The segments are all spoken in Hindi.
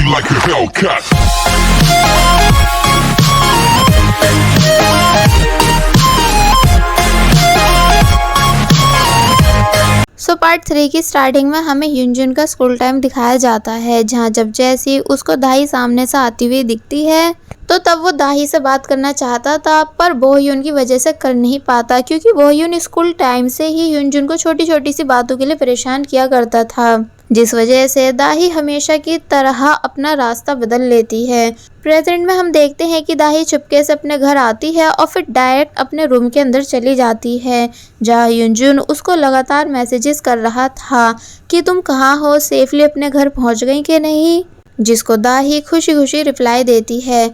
like a Hellcat. पार्ट 3 की स्टार्टिंग में हमें यूनजुन का स्कूल टाइम दिखाया जाता है, जहां जब जैसी उसको दाही सामने से आती हुई दिखती है तो तब वो दाही से बात करना चाहता था, पर बोहयुन की वजह से कर नहीं पाता, क्योंकि बोहयुन स्कूल टाइम से ही यूनजुन को छोटी छोटी सी बातों के लिए परेशान किया करता था, जिस वजह से दाही हमेशा की तरह अपना रास्ता बदल लेती है। प्रेजेंट में हम देखते हैं कि दाही चुपके से अपने घर आती है और फिर डायरेक्ट अपने रूम के अंदर चली जाती है, जहाँ यूनजुन उसको लगातार मैसेजेस कर रहा था कि तुम कहाँ हो, सेफली अपने घर पहुँच गई कि नहीं, जिसको दाही खुशी खुशी रिप्लाई देती है।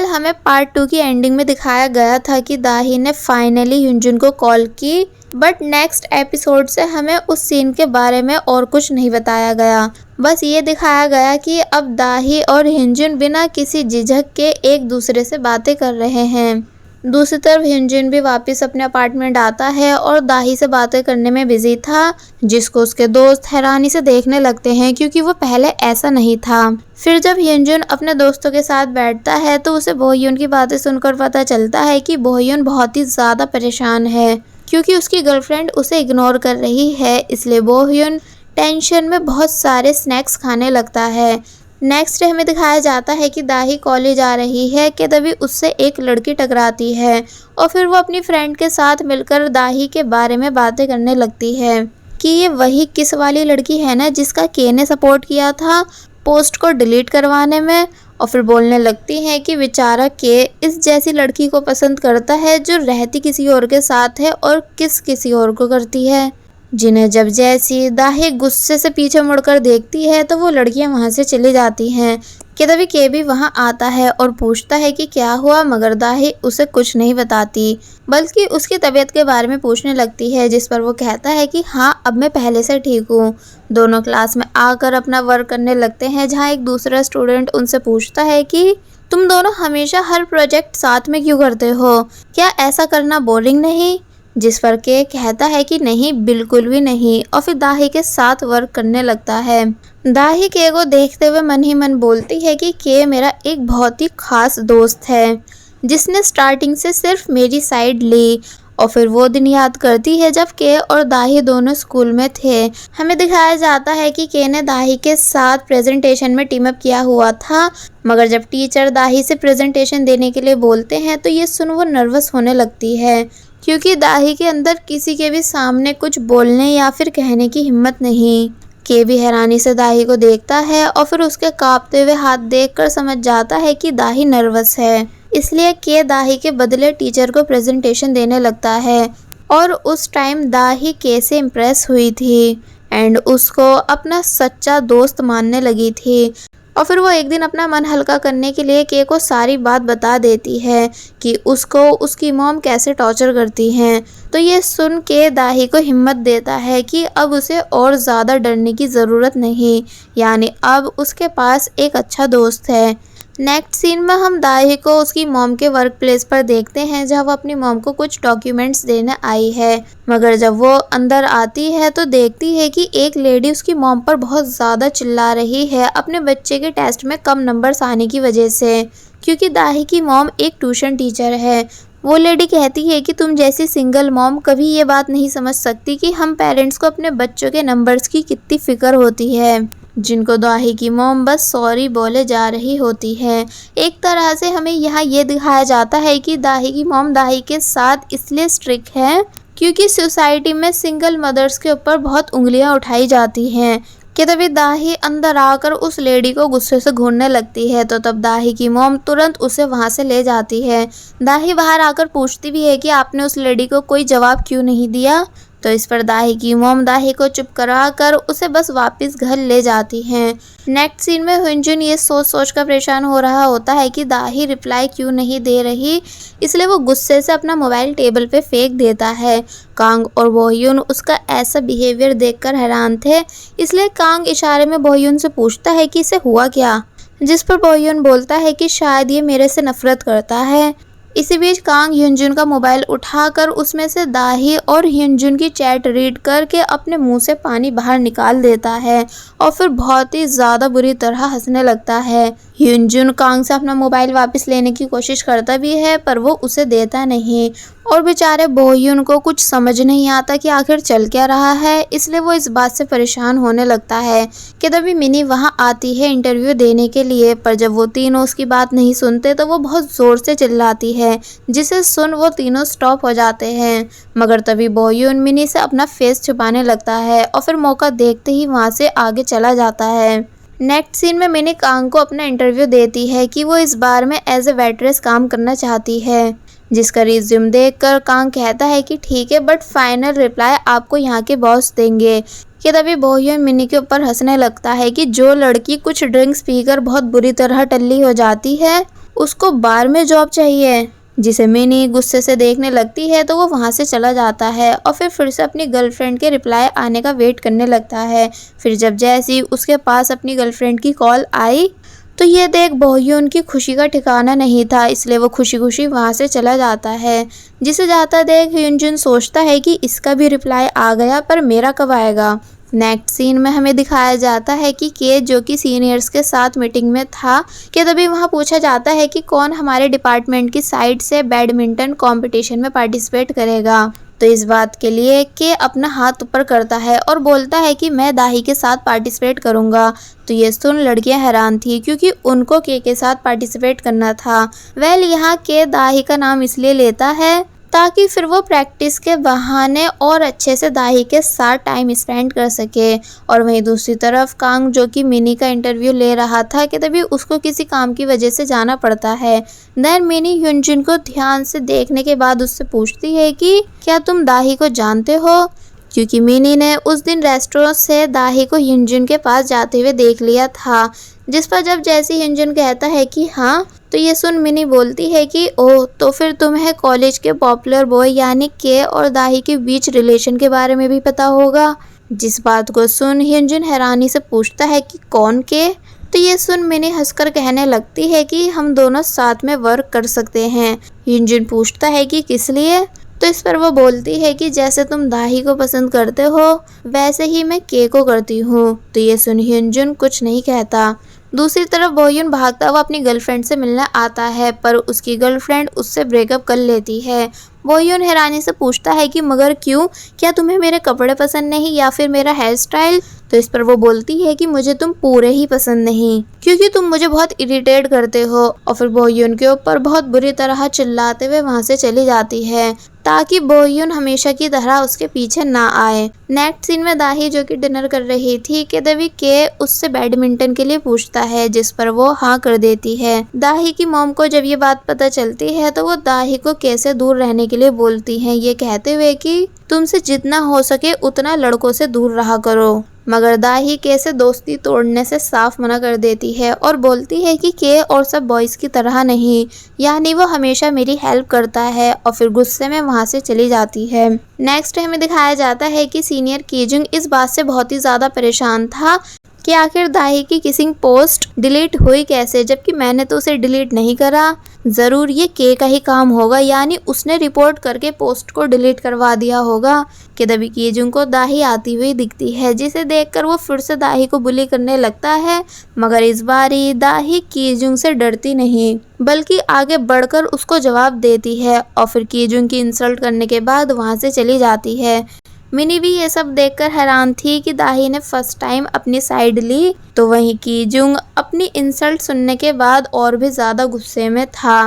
हमें पार्ट 2 की एंडिंग में दिखाया गया था कि दाही ने फाइनली यूनजुन को कॉल की, बट नेक्स्ट एपिसोड से हमें उस सीन के बारे में और कुछ नहीं बताया गया। बस ये दिखाया गया कि अब दाही और यूनजुन बिना किसी झिझक के एक दूसरे से बातें कर रहे हैं। दूसरी तरफ यूनजुन भी वापस अपने अपार्टमेंट आता है और दाही से बातें करने में बिजी था, जिसको उसके दोस्त हैरानी से देखने लगते हैं, क्योंकि वो पहले ऐसा नहीं था। फिर जब यूनजुन अपने दोस्तों के साथ बैठता है तो उसे बोहयुन की बातें सुनकर पता चलता है कि बोहयुन बहुत ही ज़्यादा परेशान है, क्योंकि उसकी गर्लफ्रेंड उसे इग्नोर कर रही है। इसलिए बोहयुन टेंशन में बहुत सारे स्नैक्स खाने लगता है। नेक्स्ट डे हमें दिखाया जाता है कि दाही कॉलेज आ रही है कि तभी उससे एक लड़की टकराती है और फिर वो अपनी फ्रेंड के साथ मिलकर दाही के बारे में बातें करने लगती है कि ये वही किस वाली लड़की है ना जिसका के ने सपोर्ट किया था पोस्ट को डिलीट करवाने में। और फिर बोलने लगती हैं कि बेचारा के इस जैसी लड़की को पसंद करता है जो रहती किसी और के साथ है और किसी और को करती है, जिन्हें जब जैसी दाही गुस्से से पीछे मुड़कर देखती है तो वो लड़कियां वहां से चली जाती हैं। कि तभी के भी वहां आता है और पूछता है कि क्या हुआ, मगर दाही उसे कुछ नहीं बताती, बल्कि उसकी तबीयत के बारे में पूछने लगती है, जिस पर वो कहता है कि हाँ अब मैं पहले से ठीक हूँ। दोनों क्लास में आकर अपना वर्क करने लगते हैं, जहाँ एक दूसरा स्टूडेंट उनसे पूछता है कि तुम दोनों हमेशा हर प्रोजेक्ट साथ में क्यों करते हो, क्या ऐसा करना बोरिंग नहीं, जिस पर के कहता है कि नहीं बिल्कुल भी नहीं, और फिर दाही के साथ वर्क करने लगता है। दाही के को देखते हुए मन ही मन बोलती है कि के मेरा एक बहुत ही खास दोस्त है जिसने स्टार्टिंग से सिर्फ मेरी साइड ली। और फिर वो दिन याद करती है जब के और दाही दोनों स्कूल में थे। हमें दिखाया जाता है कि के ने दाही के साथ प्रेजेंटेशन में टीम अप किया हुआ था, मगर जब टीचर दाही से प्रेजेंटेशन देने के लिए बोलते हैं तो ये सुन वो नर्वस होने लगती है, क्योंकि दाही के अंदर किसी के भी सामने कुछ बोलने या फिर कहने की हिम्मत नहीं। के भी हैरानी से दाही को देखता है और फिर उसके कांपते हुए हाथ देखकर समझ जाता है कि दाही नर्वस है, इसलिए के दाही के बदले टीचर को प्रेजेंटेशन देने लगता है। और उस टाइम दाही के से इम्प्रेस हुई थी एंड उसको अपना सच्चा दोस्त मानने लगी थी। और फिर वो एक दिन अपना मन हल्का करने के लिए के को सारी बात बता देती है कि उसको उसकी मॉम कैसे टॉर्चर करती हैं। तो ये सुन के दाही को हिम्मत देता है कि अब उसे और ज़्यादा डरने की ज़रूरत नहीं, यानी अब उसके पास एक अच्छा दोस्त है। नेक्स्ट सीन में हम दाही को उसकी मॉम के वर्क प्लेस पर देखते हैं, जहाँ वो अपनी मॉम को कुछ डॉक्यूमेंट्स देने आई है, मगर जब वो अंदर आती है तो देखती है कि एक लेडी उसकी मॉम पर बहुत ज़्यादा चिल्ला रही है अपने बच्चे के टेस्ट में कम नंबर्स आने की वजह से, क्योंकि दाही की मॉम एक ट्यूशन टीचर है। वो लेडी कहती है कि तुम जैसी सिंगल मॉम कभी ये बात नहीं समझ सकती कि हम पेरेंट्स को अपने बच्चों के नंबर्स की कितनी फिक्र होती है, जिनको दाही की मॉम बस सॉरी बोले जा रही होती है। एक तरह से हमें यहाँ ये दिखाया जाता है कि दाही की मॉम दाही के साथ इसलिए स्ट्रिक्ट है क्योंकि सोसाइटी में सिंगल मदर्स के ऊपर बहुत उंगलियां उठाई जाती हैं। कि तभी दाही अंदर आकर उस लेडी को गुस्से से घूरने लगती है, तो तब दाही की मॉम तुरंत उसे वहां से ले जाती है। दाही बाहर आकर पूछती भी है कि आपने उस लेडी को कोई जवाब क्यों नहीं दिया, तो इस पर दाही की मॉम दाही को चुप करा कर उसे बस वापस घर ले जाती हैं। नेक्स्ट सीन में ह्यूनजुन ये सोच कर परेशान हो रहा होता है कि दाही रिप्लाई क्यों नहीं दे रही, इसलिए वो गुस्से से अपना मोबाइल टेबल पे फेंक देता है। कांग और बोहयुन उसका ऐसा बिहेवियर देखकर हैरान थे, इसलिए कांग इशारे में बोहयुन से पूछता है कि इसे हुआ क्या, जिस पर बोहयुन बोलता है कि शायद ये मेरे से नफरत करता है, इसी बीच कांग ह्यूनजुन का मोबाइल उठाकर उसमें से दाही और ह्यूनजुन की चैट रीड करके अपने मुंह से पानी बाहर निकाल देता है और फिर बहुत ही ज़्यादा बुरी तरह हंसने लगता है। ह्यूनजुन कांग से अपना मोबाइल वापस लेने की कोशिश करता भी है पर वो उसे देता नहीं और बेचारे बोह्युन को कुछ समझ नहीं आता कि आखिर चल क्या रहा है, इसलिए वो इस बात से परेशान होने लगता है कि तभी मिनी वहाँ आती है इंटरव्यू देने के लिए। पर जब वो तीनों उसकी बात नहीं सुनते तो वो बहुत ज़ोर से चिल्लाती है, जिसे सुन वो तीनों स्टॉप हो जाते हैं। मगर तभी बोह्युन मिनी से अपना फेस छुपाने लगता है और फिर मौका देखते ही वहाँ से आगे चला जाता है। नेक्स्ट सीन में मिनी कांग को अपना इंटरव्यू देती है कि वो इस बार में एज ए वेट्रेस काम करना चाहती है, जिसका रिज्यूम देखकर कांग कहता है कि ठीक है बट फाइनल रिप्लाई आपको यहाँ के बॉस देंगे। कि तभी बोह्युन मिनी के ऊपर हंसने लगता है कि जो लड़की कुछ ड्रिंक्स पीकर बहुत बुरी तरह टल्ली हो जाती है उसको बार में जॉब चाहिए, जिसे मिनी गुस्से से देखने लगती है तो वो वहाँ से चला जाता है और फिर से अपनी गर्लफ्रेंड के रिप्लाई आने का वेट करने लगता है। फिर जब जैसी उसके पास अपनी गर्लफ्रेंड की कॉल आई तो ये देख बोह्युन की खुशी का ठिकाना नहीं था, इसलिए वो खुशी खुशी वहाँ से चला जाता है। जिसे जाता देख ह्यूनजुन सोचता है कि इसका भी रिप्लाई आ गया पर मेरा कब आएगा। नेक्स्ट सीन में हमें दिखाया जाता है कि के जो कि सीनियर्स के साथ मीटिंग में था कि तभी वहाँ पूछा जाता है कि कौन हमारे डिपार्टमेंट की साइड से बैडमिंटन कंपटीशन में पार्टिसिपेट करेगा। तो इस बात के लिए के अपना हाथ ऊपर करता है और बोलता है कि मैं दाही के साथ पार्टिसिपेट करूंगा। तो ये सुन लड़कियां हैरान थी क्योंकि उनको के साथ पार्टिसिपेट करना था। वेल यहाँ के दाही का नाम इसलिए लेता है ताकि फिर वो प्रैक्टिस के बहाने और अच्छे से दाही के साथ टाइम स्पेंड कर सके। और वहीं दूसरी तरफ कांग जो कि मिनी का इंटरव्यू ले रहा था कि तभी उसको किसी काम की वजह से जाना पड़ता है। देन मिनी ह्यूनजुन को ध्यान से देखने के बाद उससे पूछती है कि क्या तुम दाही को जानते हो, क्योंकि मिनी ने उस दिन रेस्टोरेंट से दाही को ह्यूनजुन के पास जाते हुए देख लिया था। जिस पर जब जैसी ह्यूनजुन कहता है कि हाँ तो ये सुन मिनी बोलती है कि ओह तो फिर तुम्हें कॉलेज के पॉपुलर बॉय यानी के और दाही के बीच रिलेशन के बारे में भी पता होगा। जिस बात को सुन ह्यूनजुन हैरानी से पूछता है कि कौन के। तो ये सुन मिनी हंसकर कहने लगती है कि हम दोनों साथ में वर्क कर सकते हैं। ह्यूनजुन पूछता है कि किस लिए। तो इस पर वो बोलती है कि जैसे तुम दाही को पसंद करते हो वैसे ही मैं के को करती हूँ। तो ये सुन ह्यूनजुन कुछ नहीं कहता। दूसरी तरफ बोह्युन भागता हुआ अपनी गर्लफ्रेंड से मिलने आता है पर उसकी गर्लफ्रेंड उससे ब्रेकअप कर लेती है। बोह्युन हैरानी से पूछता है कि मगर क्यों, क्या तुम्हें मेरे कपड़े पसंद नहीं या फिर मेरा हेयर स्टाइल। तो इस पर वो बोलती है कि मुझे तुम पूरे ही पसंद नहीं क्योंकि तुम मुझे बहुत इरिटेट करते हो। और फिर बोह्युन के ऊपर बहुत बुरी तरह चिल्लाते हुए वहाँ से चली जाती है ताकि बोह्युन हमेशा की तरह उसके पीछे ना आए। नेक्स्ट सीन में दाही जो कि डिनर कर रही थी कि तभी के उससे बैडमिंटन के लिए पूछता है, जिस पर वो हाँ कर देती है। दाही की मॉम को जब ये बात पता चलती है तो वो दाही को कैसे दूर रहने के लिए बोलती हैं, ये कहते हुए कि तुमसे जितना हो सके उतना लड़कों से दूर रहा करो। मगर दाही के से दोस्ती तोड़ने से साफ मना कर देती है और बोलती है कि के और सब बॉयज की तरह नहीं, यानी वो हमेशा मेरी हेल्प करता है। और फिर गुस्से में वहाँ से चली जाती है। नेक्स्ट हमें दिखाया जाता है कि सीनियर कीजुंग इस बात से बहुत ही ज़्यादा परेशान था कि आखिर दाही की किसिंग पोस्ट डिलीट हुई कैसे, जबकि मैंने तो उसे डिलीट नहीं करा। ज़रूर ये के का ही काम होगा, यानी उसने रिपोर्ट करके पोस्ट को डिलीट करवा दिया होगा। कि तभी कीजुंग को दाही आती हुई दिखती है, जिसे देखकर वो फिर से दाही को बुली करने लगता है। मगर इस बारी दाही कीजुंग से डरती नहीं बल्कि आगे बढ़कर उसको जवाब देती है और फिर कीजुंग की इंसल्ट करने के बाद वहाँ से चली जाती है। मिनी भी ये सब देखकर हैरान थी कि दाही ने फर्स्ट टाइम अपनी साइड ली। तो वहीं कीजुंग अपनी इंसल्ट सुनने के बाद और भी ज़्यादा गुस्से में था।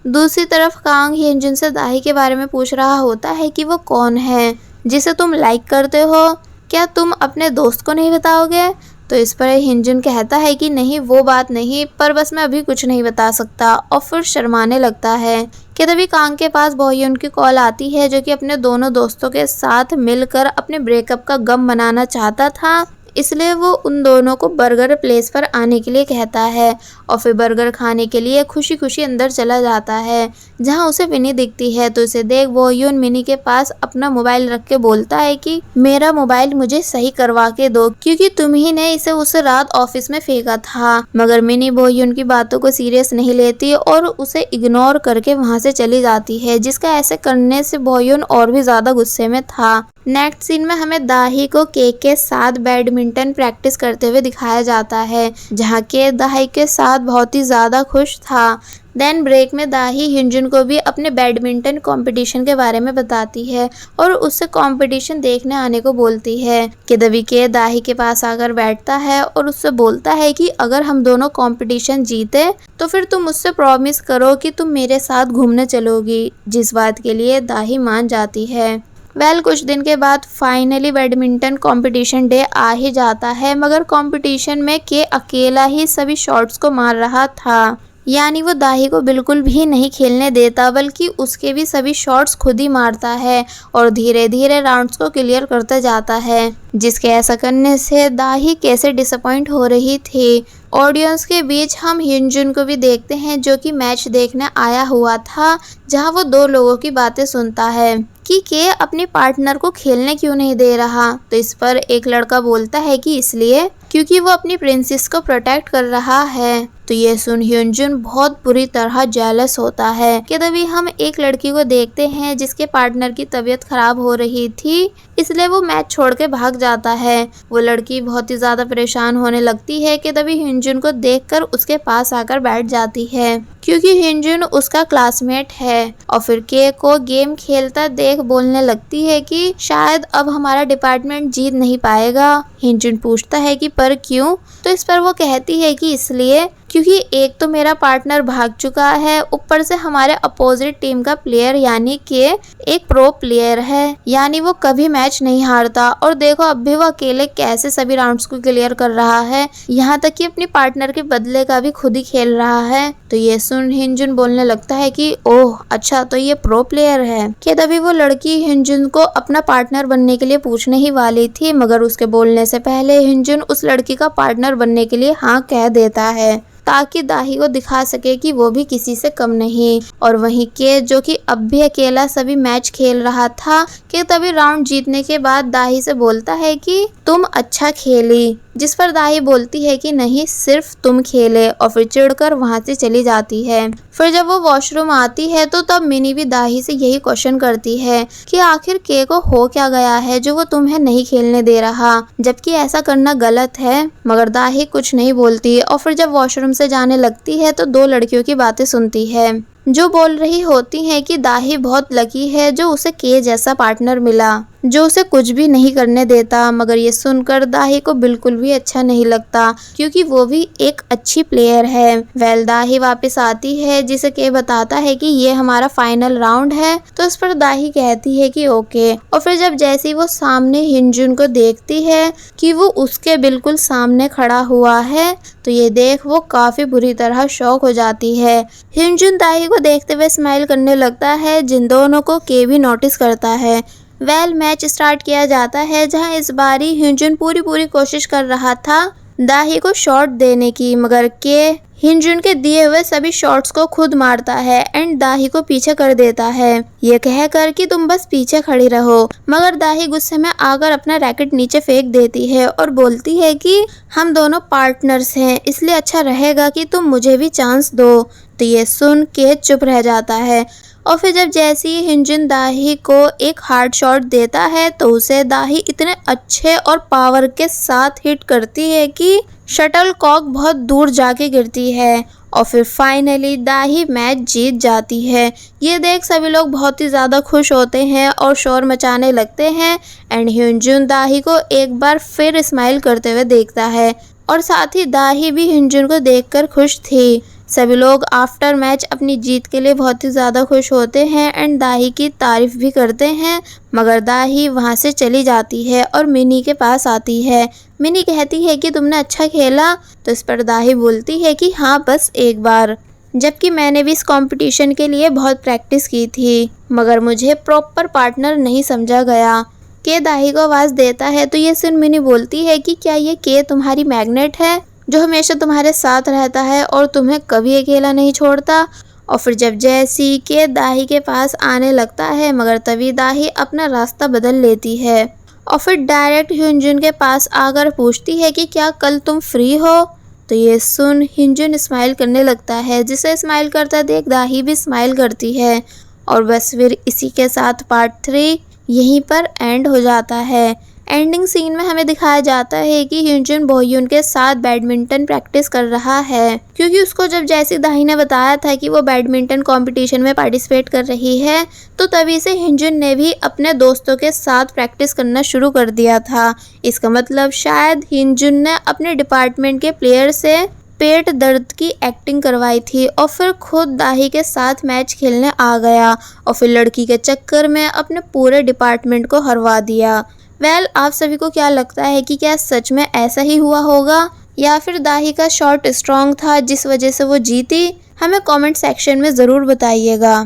दूसरी तरफ कांग ह्यूनजुन से दाही के बारे में पूछ रहा होता है कि वो कौन है जिसे तुम लाइक करते हो, क्या तुम अपने दोस्त को नहीं बताओगे। तो इस पर ह्यूनजुन कहता है कि नहीं वो बात नहीं, पर बस मैं अभी कुछ नहीं बता सकता। और फिर शर्माने लगता है। कि तभी कांग के पास बोह्युन की कॉल आती है जो कि अपने दोनों दोस्तों के साथ मिलकर अपने ब्रेकअप का गम मनाना चाहता था। इसलिए वो उन दोनों को बर्गर प्लेस पर आने के लिए कहता है और फिर बर्गर खाने के लिए खुशी खुशी अंदर चला जाता है, जहाँ उसे मिनी दिखती है। तो उसे देख बो ह्यून मिनी के पास अपना मोबाइल रख के बोलता है कि मेरा मोबाइल मुझे सही करवा के दो, क्योंकि तुम ही ने इसे उस रात ऑफिस में फेंका था। मगर मिनी बो ह्यून की बातों को सीरियस नहीं लेती और उसे इग्नोर करके वहाँ से चली जाती है, जिसका ऐसे करने से बो ह्यून और भी ज्यादा गुस्से में था। नेक्स्ट सीन में हमें दाही को के साथ बैडमिंटन प्रैक्टिस करते हुए दिखाया जाता है, जहाँ के दाही के साथ बहुत ही ज्यादा खुश था। देन ब्रेक में दाही ह्यूनजुन को भी अपने बैडमिंटन कंपटीशन के बारे में बताती है और उससे कंपटीशन देखने आने को बोलती है। केदवी के दाही के पास आकर बैठता है और उससे बोलता है कि अगर हम दोनों कंपटीशन जीते तो फिर तुम मुझसे प्रॉमिस करो कि तुम मेरे साथ घूमने चलोगी, जिस बात के लिए दाही मान जाती है। कुछ दिन के बाद फाइनली बैडमिंटन कंपटीशन डे आ ही जाता है, मगर कंपटीशन में के अकेला ही सभी शॉट्स को मार रहा था। यानी वो दाही को बिल्कुल भी नहीं खेलने देता, बल्कि उसके भी सभी शॉट्स खुद ही मारता है और धीरे धीरे राउंड्स को क्लियर करता जाता है, जिसके ऐसा करने से दाही कैसे डिसअपॉइंट हो रही थी। ऑडियंस के बीच हम ह्यूनजुन को भी देखते हैं, जो कि मैच देखने आया हुआ था, जहां वो दो लोगों की बातें सुनता है कि के अपने पार्टनर को खेलने क्यों नहीं दे रहा। तो इस पर एक लड़का बोलता है कि इसलिए क्योंकि वो अपनी प्रिंसेस को प्रोटेक्ट कर रहा है। तो ये सुन ह्यूनजुन बहुत बुरी तरह जेलस होता है। कि तभी हम एक लड़की को देखते हैं जिसके पार्टनर की तबीयत खराब हो रही थी, इसलिए वो मैच छोड़ के भाग जाता है। वो लड़की बहुत ही ज्यादा परेशान होने लगती है कि तभी ह्यूनजुन को देखकर उसके पास आकर बैठ जाती है, क्योंकि ह्यूनजुन उसका क्लासमेट है। और फिर के को गेम खेलता देख बोलने लगती है कि शायद अब हमारा डिपार्टमेंट जीत नहीं पाएगा। ह्यूनजुन पूछता है कि पर क्यों? तो इस पर वो कहती है कि इसलिए क्योंकि एक तो मेरा पार्टनर भाग चुका है, ऊपर से हमारे अपोजिट टीम का प्लेयर यानी कि एक प्रो प्लेयर है, यानी वो कभी मैच नहीं हारता। और देखो अब भी वो अकेले कैसे सभी राउंड्स को क्लियर कर रहा है, यहाँ तक कि अपनी पार्टनर के बदले का भी खुद ही खेल रहा है। तो ये सुन ह्यूनजुन बोलने लगता है कि ओह अच्छा, तो ये प्रो प्लेयर है। कि तभी वो लड़की ह्यूनजुन को अपना पार्टनर बनने के लिए पूछने ही वाली थी, मगर उसके बोलने से पहले ह्यूनजुन उस लड़की का पार्टनर बनने के लिए हाँ कह देता है, ताकि दाही को दिखा सके कि वो भी किसी से कम नहीं। और वहीं के जो कि अब भी अकेला सभी मैच खेल रहा था, कि तभी राउंड जीतने के बाद दाही से बोलता है कि तुम अच्छा खेली, जिस पर दाही बोलती है कि नहीं सिर्फ तुम खेले, और फिर चिढ़कर वहां से चली जाती है। फिर जब वो वॉशरूम आती है तो तब मिनी भी दाही से यही क्वेश्चन करती है कि आखिर के को हो क्या गया है जो वो तुम्हें नहीं खेलने दे रहा, जबकि ऐसा करना गलत है। मगर दाही कुछ नहीं बोलती और फिर जब वॉशरूम से जाने लगती है तो दो लड़कियों की बातें सुनती है, जो बोल रही होती हैं कि दाही बहुत लकी है जो उसे के जैसा पार्टनर मिला, जो उसे कुछ भी नहीं करने देता। मगर ये सुनकर दाही को बिल्कुल भी अच्छा नहीं लगता, क्योंकि वो भी एक अच्छी प्लेयर है। दाही वापस आती है, जिसे के बताता है कि ये हमारा फाइनल राउंड है। तो इस पर दाही कहती है कि ओके। और फिर जब जैसे वो सामने ह्यूनजुन को देखती है कि वो उसके बिल्कुल सामने खड़ा हुआ है, तो ये देख वो काफी बुरी तरह शॉक हो जाती है। ह्यूनजुन दाही को देखते हुए स्माइल करने लगता है, जिन दोनों को के भी नोटिस करता है। मैच स्टार्ट किया जाता है, जहां इस बारी ह्यूनजुन पूरी कोशिश कर रहा था दाही को शॉट देने की, मगर के ह्यूनजुन के दिए हुए सभी शॉट्स को खुद मारता है एंड दाही को पीछे कर देता है, ये कहकर कि तुम बस पीछे खड़ी रहो। मगर दाही गुस्से में आकर अपना रैकेट नीचे फेंक देती है और बोलती है कि हम दोनों पार्टनर्स हैं, इसलिए अच्छा रहेगा कि तुम मुझे भी चांस दो। तो ये सुन के चुप रह जाता है। और फिर जब जैसे ही ह्यूनजुन दाही को एक हार्ड शॉट देता है, तो उसे दाही इतने अच्छे और पावर के साथ हिट करती है कि शटल कॉक बहुत दूर जाके गिरती है। और फिर फाइनली दाही मैच जीत जाती है। ये देख सभी लोग बहुत ही ज़्यादा खुश होते हैं और शोर मचाने लगते हैं एंड ह्यूनजुन दाही को एक बार फिर स्माइल करते हुए देखता है, और साथ ही दाही भी ह्यूनजुन को देखकर खुश थी। सभी लोग आफ्टर मैच अपनी जीत के लिए बहुत ही ज़्यादा खुश होते हैं एंड दाही की तारीफ भी करते हैं। मगर दाही वहाँ से चली जाती है और मिनी के पास आती है। मिनी कहती है कि तुमने अच्छा खेला। तो इस पर दाही बोलती है कि हाँ बस एक बार, जबकि मैंने भी इस कंपटीशन के लिए बहुत प्रैक्टिस की थी, मगर मुझे प्रॉपर पार्टनर नहीं समझा गया। के दाही को आवाज देता है तो ये सुन मिनी बोलती है कि क्या ये के तुम्हारी मैग्नेट है जो हमेशा तुम्हारे साथ रहता है और तुम्हें कभी अकेला नहीं छोड़ता। और फिर जब जैसी के दाही के पास आने लगता है मगर तभी दाही अपना रास्ता बदल लेती है और फिर डायरेक्ट हिंजुन के पास आकर पूछती है कि क्या कल तुम फ्री हो। तो ये सुन हिंजुन स्माइल करने लगता है, जिसे स्माइल करता देख दाही भी स्माइल करती है। और बस फिर इसी के साथ पार्ट 3 यहीं पर एंड हो जाता है। एंडिंग सीन में हमें दिखाया जाता है कि हिंजुन बोह्युन के साथ बैडमिंटन प्रैक्टिस कर रहा है, क्योंकि उसको जब जैसी दाही ने बताया था कि वो बैडमिंटन कंपटीशन में पार्टिसिपेट कर रही है तो तभी से हिंजुन ने भी अपने दोस्तों के साथ प्रैक्टिस करना शुरू कर दिया था। इसका मतलब शायद हिंजुन ने अपने डिपार्टमेंट के प्लेयर से पेट दर्द की एक्टिंग करवाई थी और फिर खुद दाही के साथ मैच खेलने आ गया और फिर लड़की के चक्कर में अपने पूरे डिपार्टमेंट को हरवा दिया। आप सभी को क्या लगता है कि क्या सच में ऐसा ही हुआ होगा या फिर दाही का शॉट स्ट्रॉन्ग था जिस वजह से वो जीती? हमें कमेंट सेक्शन में ज़रूर बताइएगा।